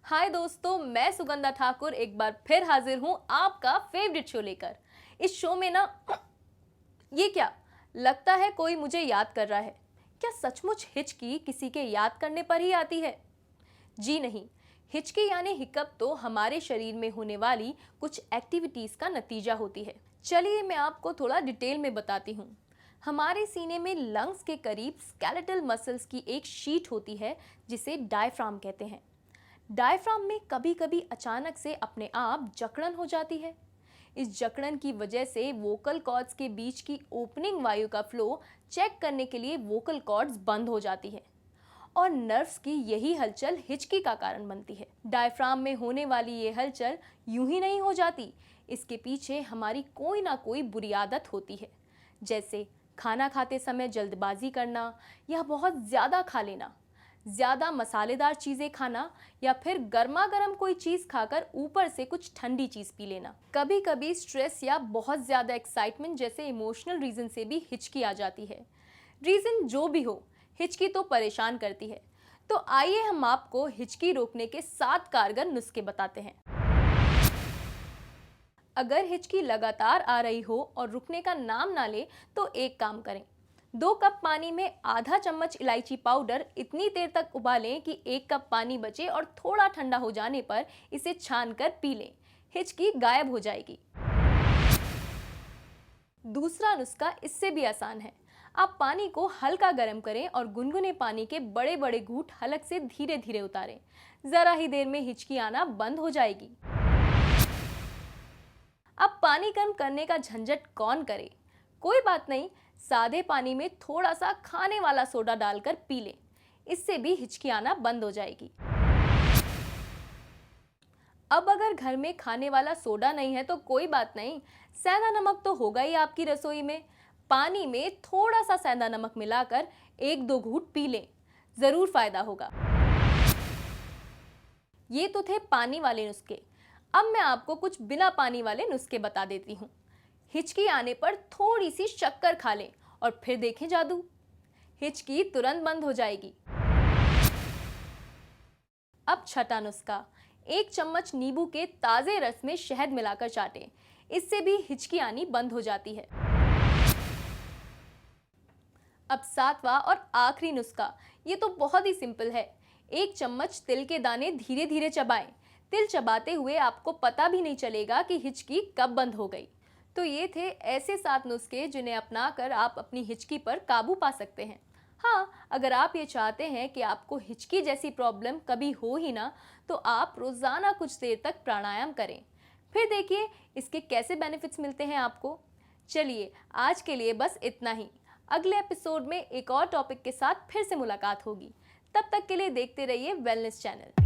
हाय दोस्तों, मैं सुगंधा ठाकुर एक बार फिर हाजिर हूँ आपका फेवरेट शो लेकर। इस शो में ना ये क्या लगता है कोई मुझे याद कर रहा है। क्या सचमुच हिचकी किसी के याद करने पर ही आती है? जी नहीं, हिचकी यानी हिकअप तो हमारे शरीर में होने वाली कुछ एक्टिविटीज का नतीजा होती है। चलिए मैं आपको थोड़ा डिटेल में बताती हूँ। हमारे सीने में लंग्स के करीब स्केलेटल मसल्स की एक शीट होती है जिसे डायफ्राम कहते हैं। डायफ्राम में कभी कभी अचानक से अपने आप जकड़न हो जाती है। इस जकड़न की वजह से वोकल कॉर्ड्स के बीच की ओपनिंग वायु का फ्लो चेक करने के लिए वोकल कॉर्ड्स बंद हो जाती है और नर्व्स की यही हलचल हिचकी का कारण बनती है। डायफ्राम में होने वाली ये हलचल यूं ही नहीं हो जाती, इसके पीछे हमारी कोई ना कोई बुरी आदत होती है, जैसे खाना खाते समय जल्दबाजी करना या बहुत ज़्यादा खा लेना, ज़्यादा मसालेदार चीज़ें खाना या फिर गर्मा गर्म कोई चीज़ खाकर ऊपर से कुछ ठंडी चीज़ पी लेना। कभी कभी स्ट्रेस या बहुत ज़्यादा एक्साइटमेंट जैसे इमोशनल रीज़न से भी हिचकी आ जाती है। रीज़न जो भी हो, हिचकी तो परेशान करती है। तो आइए हम आपको हिचकी रोकने के 7 कारगर नुस्खे बताते हैं। अगर हिचकी लगातार आ रही हो और रुकने का नाम ना ले तो एक काम करें, 2 कप पानी में आधा चम्मच इलायची पाउडर इतनी देर तक उबालें कि 1 कप पानी बचे और थोड़ा ठंडा हो जाने पर इसे छानकर पी लें। हिचकी गायब हो जाएगी। दूसरा नुस्खा इससे भी आसान है। आप पानी को हल्का गर्म करें और गुनगुने पानी के बड़े बड़े घूंट हलक से धीरे धीरे उतारें। जरा ही देर में हिचकी आना बंद हो जाएगी। अब पानी गर्म करने का झंझट कौन करे? कोई बात नहीं, सादे पानी में थोड़ा सा खाने वाला सोडा डालकर पी लें। इससे भी हिचकी आना बंद हो जाएगी। अब अगर घर में खाने वाला सोडा नहीं है तो कोई बात नहीं, सेंधा नमक तो होगा ही आपकी रसोई में। पानी में थोड़ा सा सेंधा नमक मिलाकर 1-2 घूंट पी लें, जरूर फायदा होगा। ये तो थे पानी वाले नुस्खे। अब मैं आपको कुछ बिना पानी वाले नुस्खे बता देती हूँ। हिचकी आने पर थोड़ी सी शक्कर खा लें और फिर देखें जादू, हिचकी तुरंत बंद हो जाएगी। अब छठा नुस्खा, 1 चम्मच नींबू के ताजे रस में शहद मिलाकर चाटें। इससे भी हिचकी आनी बंद हो जाती है। अब 7वां और आखिरी नुस्खा, ये तो बहुत ही सिंपल है। 1 चम्मच तिल के दाने धीरे धीरे चबाएं। तिल चबाते हुए आपको पता भी नहीं चलेगा कि हिचकी कब बंद हो गई। तो ये थे ऐसे 7 नुस्खे जिन्हें अपनाकर आप अपनी हिचकी पर काबू पा सकते हैं। हाँ, अगर आप ये चाहते हैं कि आपको हिचकी जैसी प्रॉब्लम कभी हो ही ना, तो आप रोज़ाना कुछ देर तक प्राणायाम करें। फिर देखिए इसके कैसे बेनिफिट्स मिलते हैं आपको। चलिए आज के लिए बस इतना ही। अगले एपिसोड में एक और टॉपिक के साथ फिर से मुलाकात होगी। तब तक के लिए देखते रहिए वेलनेस चैनल।